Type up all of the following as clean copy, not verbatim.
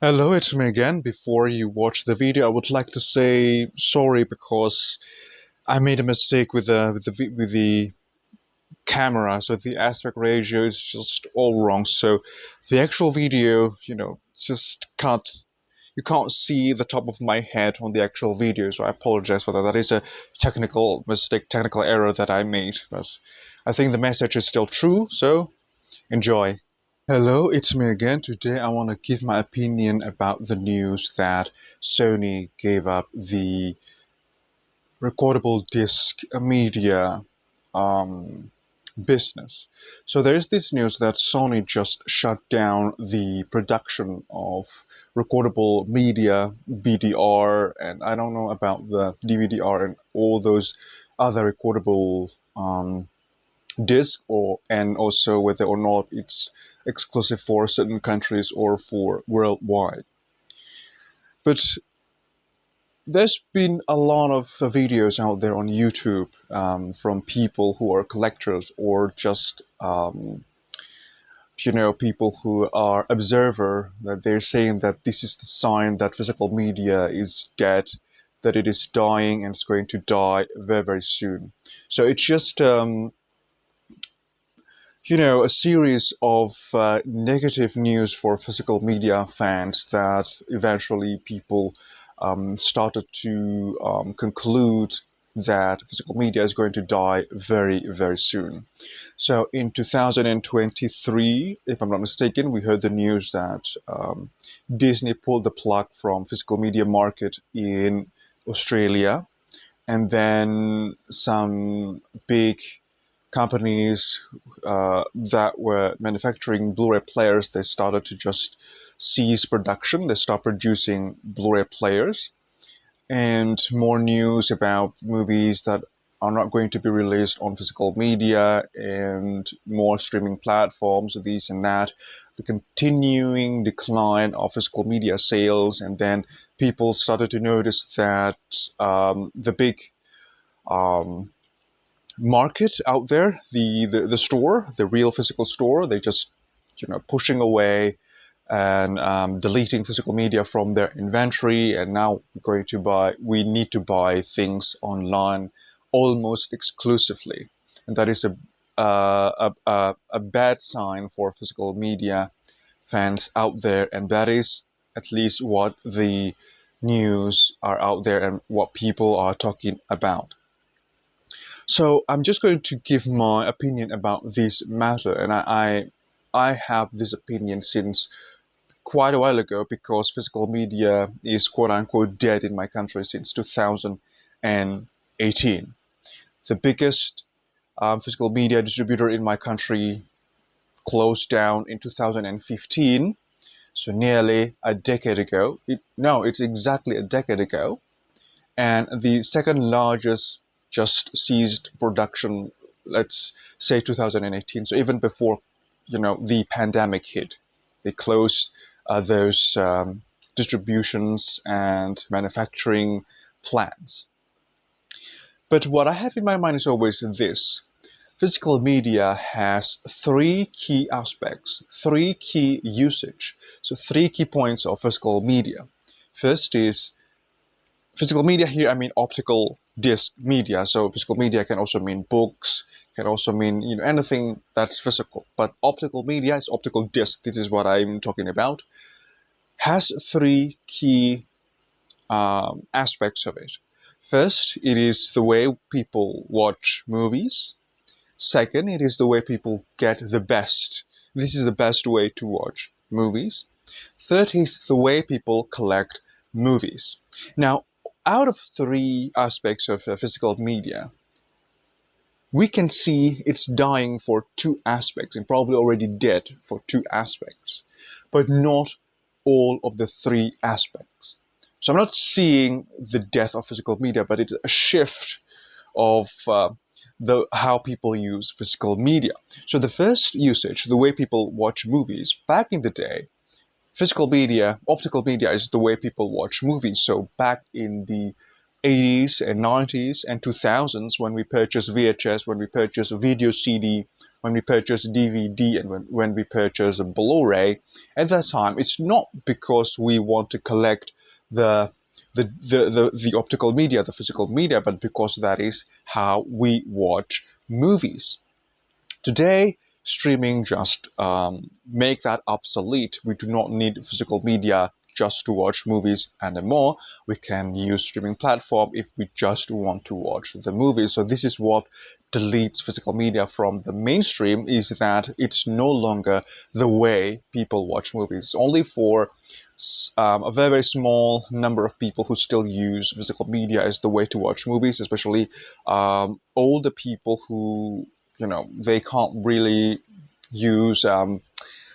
Hello, it's me again. Before you watch the video, I would like to say sorry because I made a mistake with the camera. So the aspect ratio is just all wrong. So the actual video, just can't you can't see the top of my head on the actual video. So I apologize for that. That is a technical mistake, technical error that I made. But I think the message is still true. So enjoy. Hello, it's me again. Today I want to give my opinion about the news that Sony gave up the recordable disc media um, business. So there is this news that Sony just shut down the production of recordable media, BDR, and I don't know about the DVD-R and all those other recordable disc, or and also whether or not it's exclusive for certain countries or for worldwide. But there's been a lot of videos out there on YouTube from people who are collectors or just people who are observer, that they're saying that this is the sign that physical media is dead, that it is dying and it's going to die very very soon. So it's just a series of negative news for physical media fans that eventually people started to conclude that physical media is going to die very, very soon. So in 2023, if I'm not mistaken, we heard the news that Disney pulled the plug from physical media market in Australia, and then some big companies that were manufacturing Blu-ray players, they started to just cease production. They stopped producing Blu-ray players, and more news about movies that are not going to be released on physical media and more streaming platforms, this and that. The continuing decline of physical media sales, and then people started to notice that the big um, market out there, the store, the real physical store, they just pushing away and deleting physical media from their inventory, and now we need to buy things online almost exclusively, and that is a bad sign for physical media fans out there, and that is at least what the news are out there and what people are talking about. So I'm just going to give my opinion about this matter, and I have this opinion since quite a while ago because physical media is quote unquote dead in my country since 2018. The biggest physical media distributor in my country closed down in 2015, so nearly a decade ago. No, it's exactly a decade ago. And the second largest just ceased production, let's say 2018. So even before the pandemic hit, they closed those distributions and manufacturing plants. But what I have in my mind is always this: physical media has three key aspects, three key usage, so three key points of physical media. First is physical media. Here I mean optical disc media. So physical media can also mean books, can also mean anything that's physical. But optical media is optical disc. This is what I'm talking about. Has three key aspects of it. First, it is the way people watch movies. Second, it is the way people get the best. This is the best way to watch movies. Third is the way people collect movies. Now, out of three aspects of physical media, we can see it's dying for two aspects and probably already dead for two aspects, but not all of the three aspects. So I'm not seeing the death of physical media, but it's a shift of the how people use physical media. So the first usage, the way people watch movies, back in the day, physical media, optical media is the way people watch movies. So back in the 80s and 90s and 2000s, when we purchased VHS, when we purchased video CD, when we purchase DVD and when we purchase a Blu-ray, at that time, it's not because we want to collect the the optical media, the physical media, but because that is how we watch movies. Today, streaming just make that obsolete. We do not need physical media just to watch movies anymore. We can use streaming platform if we just want to watch the movies. So this is what deletes physical media from the mainstream, is that it's no longer the way people watch movies. Only for a very, very small number of people who still use physical media as the way to watch movies, especially older people who, they can't really use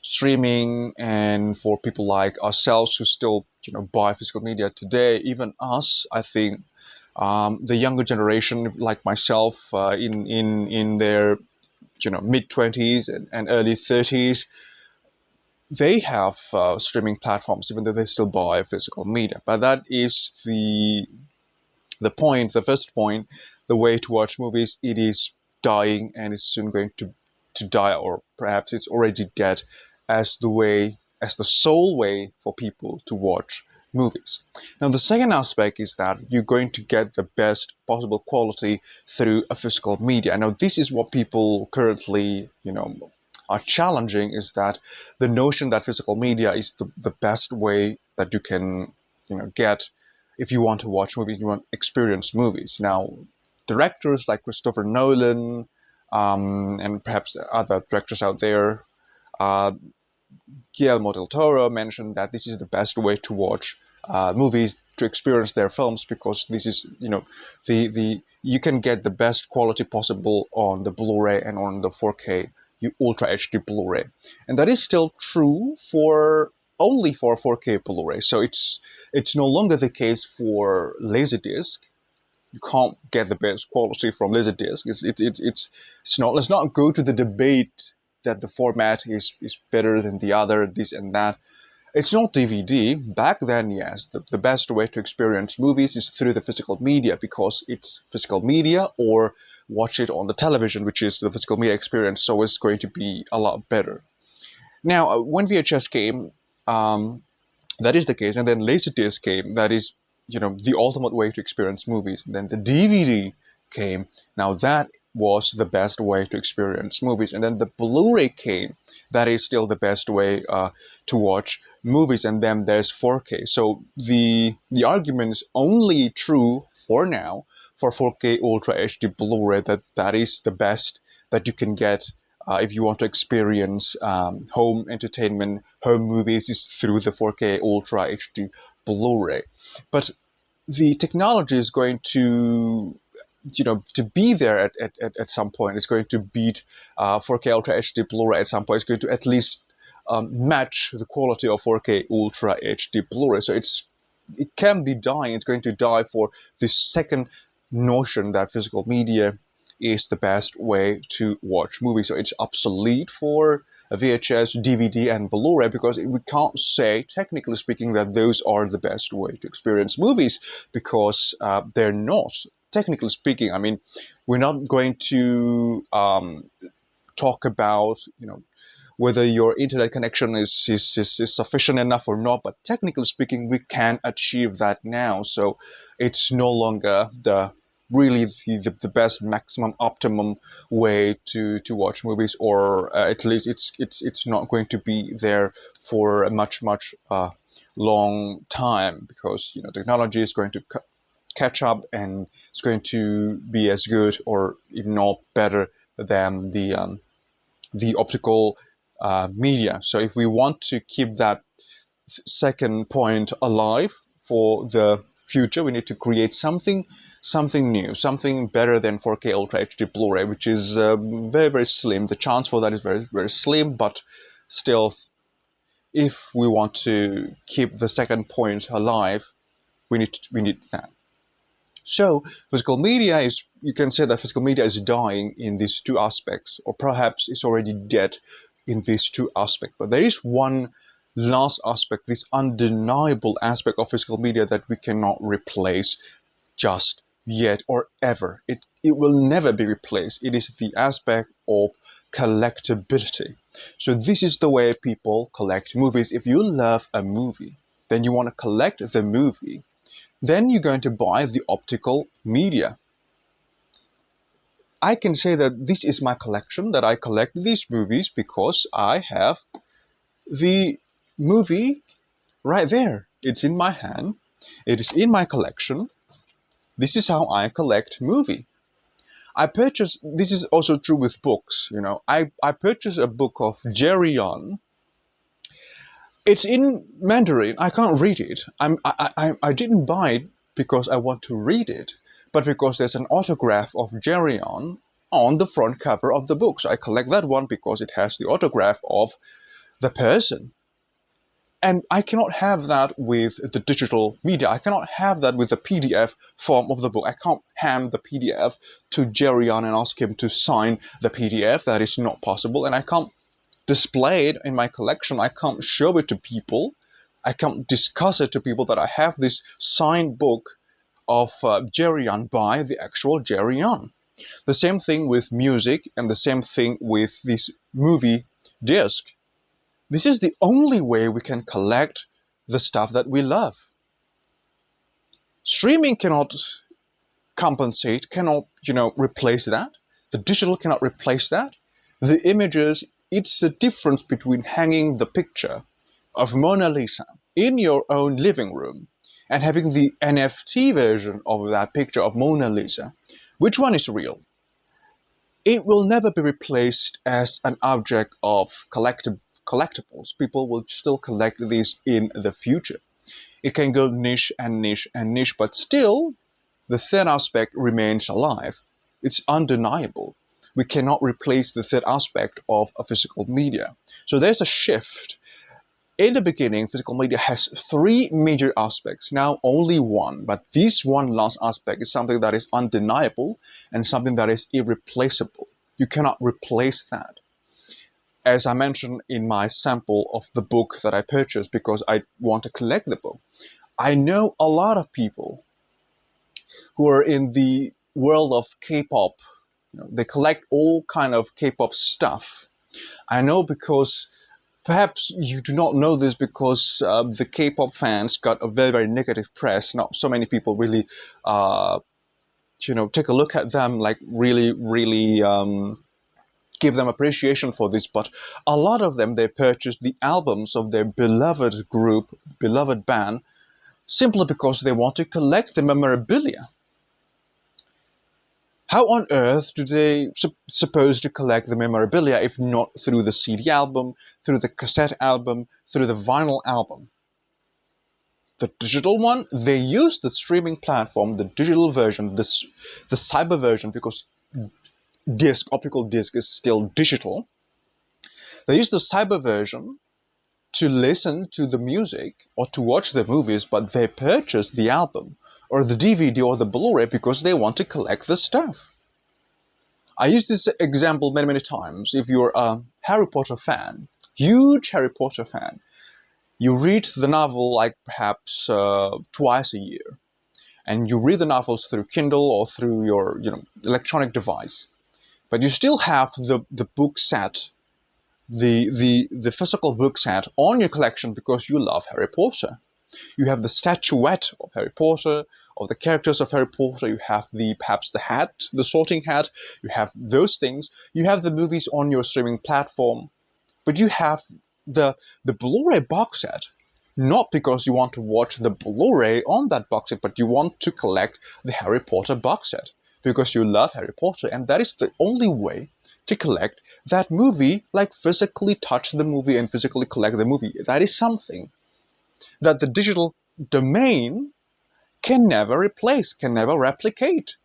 streaming, and for people like ourselves who still, buy physical media today, even us, I think the younger generation, like myself, in their, mid-20s and early 30s, they have streaming platforms, even though they still buy physical media. But that is the first point, the way to watch movies. It is dying, and it's soon going to die, or perhaps it's already dead, as the sole way for people to watch movies. Now, the second aspect is that you're going to get the best possible quality through a physical media. Now, this is what people currently, are challenging, is that the notion that physical media is the best way that you can, get, if you want to watch movies, you want to experience movies. Now, directors like Christopher Nolan, and perhaps other directors out there, Guillermo del Toro, mentioned that this is the best way to watch movies, to experience their films, because this is, the you can get the best quality possible on the Blu-ray and on the 4K Ultra HD Blu-ray, and that is still true for only for 4K Blu-ray. So it's no longer the case for Laserdisc. You can't get the best quality from Laserdisc. It's not. Let's not go to the debate that the format is better than the other, this and that. It's not DVD. Back then, yes, the best way to experience movies is through the physical media, because it's physical media, or watch it on the television, which is the physical media experience, so it's going to be a lot better. Now, when VHS came, that is the case, and then Laserdisc came, that is, the ultimate way to experience movies. And then the DVD came, now that was the best way to experience movies. And then the Blu-ray came, that is still the best way to watch movies. And then there's 4K. So the argument is only true for now for 4K Ultra HD Blu-ray, that is the best that you can get if you want to experience home entertainment, home movies, is through the 4K Ultra HD Blu-ray. But the technology is going to, to be there at some point. It's going to beat 4K Ultra HD Blu-ray at some point. It's going to at least match the quality of 4K Ultra HD Blu-ray. So it can be dying. It's going to die for this second notion that physical media is the best way to watch movies. So it's obsolete for VHS, DVD, and Blu-ray, because we can't say, technically speaking, that those are the best way to experience movies, because they're not. Technically speaking, I mean, we're not going to talk about, whether your internet connection is sufficient enough or not, but technically speaking, we can achieve that now. So it's no longer really the best, maximum, optimum way to watch movies, or at least it's not going to be there for a much long time, because technology is going to catch up, and it's going to be as good, or even not better, than the optical media. So if we want to keep that second point alive for the future, we need to create something new, something better than 4K Ultra HD Blu-ray, which is very, very slim. The chance for that is very, very slim, but still, if we want to keep the second point alive, we need that. So physical media is, you can say that physical media is dying in these two aspects, or perhaps it's already dead in these two aspects. But there is one last aspect, this undeniable aspect of physical media that we cannot replace just yet or ever. It will never be replaced. It is the aspect of collectability. So this is the way people collect movies. If you love a movie, then you want to collect the movie, then you're going to buy the optical media. I can say that this is my collection, that I collect these movies because I have the movie right there. It's in my hand. It is in my collection. This is how I collect movie. I purchased, this is also true with books, I purchased a book of Jerry Yan. It's in Mandarin. I can't read it. I didn't buy it because I want to read it, but because there's an autograph of Jerry Yan on the front cover of the book. So I collect that one because it has the autograph of the person. And I cannot have that with the digital media. I cannot have that with the PDF form of the book. I can't hand the PDF to Jerry Yan and ask him to sign the PDF. That is not possible. And I can't display it in my collection. I can't show it to people. I can't discuss it to people that I have this signed book of Jerry Yan by the actual Jerry Yan. The same thing with music and the same thing with this movie disc. This is the only way we can collect the stuff that we love. Streaming cannot compensate, cannot, replace that. The digital cannot replace that. The images, it's the difference between hanging the picture of Mona Lisa in your own living room and having the NFT version of that picture of Mona Lisa. Which one is real? It will never be replaced as an object of collectibles. People will still collect these in the future. It can go niche and niche and niche, but still the third aspect remains alive. It's undeniable. We cannot replace the third aspect of a physical media. So there's a shift. In the beginning, physical media has three major aspects. Now only one, but this one last aspect is something that is undeniable and something that is irreplaceable. You cannot replace that. As I mentioned in my sample of the book that I purchased because I want to collect the book, I know a lot of people who are in the world of K-pop. They collect all kind of K-pop stuff. I know because perhaps you do not know this because the K-pop fans got a very, very negative press. Not so many people really, take a look at them, like really, really give them appreciation for this, but a lot of them, they purchase the albums of their beloved group, beloved band, simply because they want to collect the memorabilia. How on earth do they suppose to collect the memorabilia if not through the CD album, through the cassette album, through the vinyl album? The digital one, they use the streaming platform, the digital version, the cyber version, because optical disc is still digital. They use the cyber version to listen to the music or to watch the movies, but they purchase the album or the DVD or the Blu-ray because they want to collect the stuff. I use this example many, many times. If you're a Harry Potter fan, huge Harry Potter fan, you read the novel like perhaps twice a year, and you read the novels through Kindle or through your electronic device. But you still have the book set, the physical book set on your collection because you love Harry Potter. You have the statuette of Harry Potter, of the characters of Harry Potter. You have perhaps the hat, the sorting hat. You have those things. You have the movies on your streaming platform. But you have the Blu-ray box set, not because you want to watch the Blu-ray on that box set, but you want to collect the Harry Potter box set, because you love Harry Potter, and that is the only way to collect that movie, like physically touch the movie and physically collect the movie. That is something that the digital domain can never replace, can never replicate.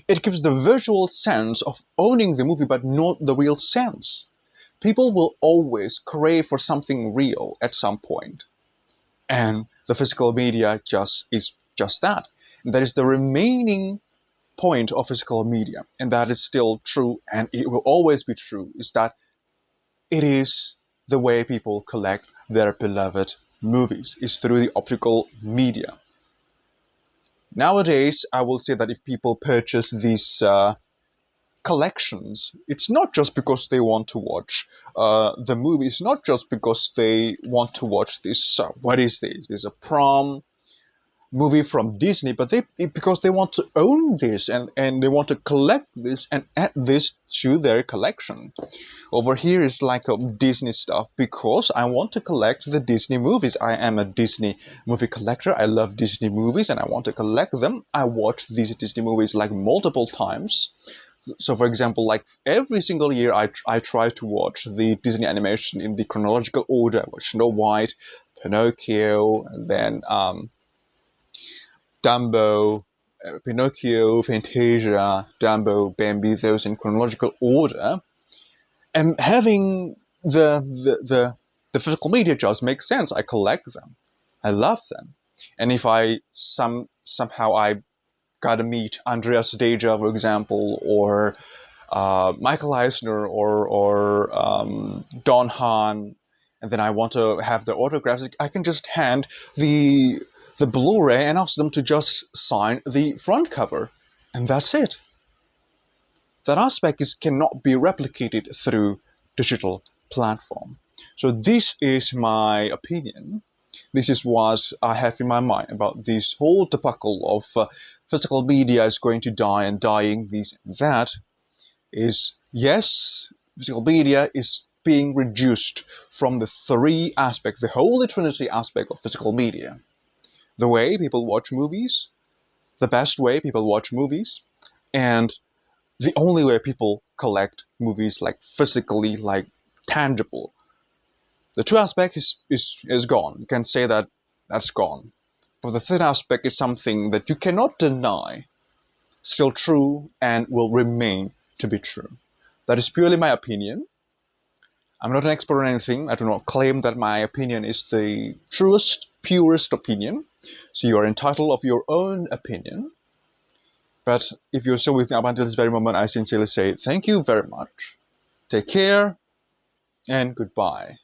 It gives the virtual sense of owning the movie, but not the real sense. People will always crave for something real at some point. And the physical media is just that. And that is the remaining point of physical media, and that is still true, and it will always be true, is that it is the way people collect their beloved movies, is through the optical media. Nowadays, I will say that if people purchase these collections. It's not just because they want to watch the movie. It's not just because they want to watch this. What is this? There's a prom movie from Disney, but because they want to own this and they want to collect this and add this to their collection. Over here is like a Disney stuff because I want to collect the Disney movies. I am a Disney movie collector. I love Disney movies and I want to collect them. I watch these Disney movies like multiple times. So for example, like every single year I try to watch the Disney animation in the chronological order. I watch Snow White, Pinocchio, and then Dumbo, Pinocchio, Fantasia, Dumbo, Bambi, those in chronological order. And having the physical media just makes sense. I collect them. I love them. And if somehow I gotta meet Andreas Deja, for example, or Michael Eisner or Don Hahn, and then I want to have their autographs, I can just hand the Blu-ray and ask them to just sign the front cover. And that's it. That aspect cannot be replicated through digital platform. So this is my opinion. This is what I have in my mind about this whole debacle of physical media is going to die and dying, this and that. Is yes, physical media is being reduced from the three aspects, the holy trinity aspect of physical media. The way people watch movies, the best way people watch movies, and the only way people collect movies, like physically, like tangible. The two aspect is gone. You can say that that's gone. But the third aspect is something that you cannot deny, still true and will remain to be true. That is purely my opinion. I'm not an expert on anything. I do not claim that my opinion is the truest, purest opinion. So you are entitled of your own opinion. But if you're still with me up until this very moment, I sincerely say thank you very much. Take care and goodbye.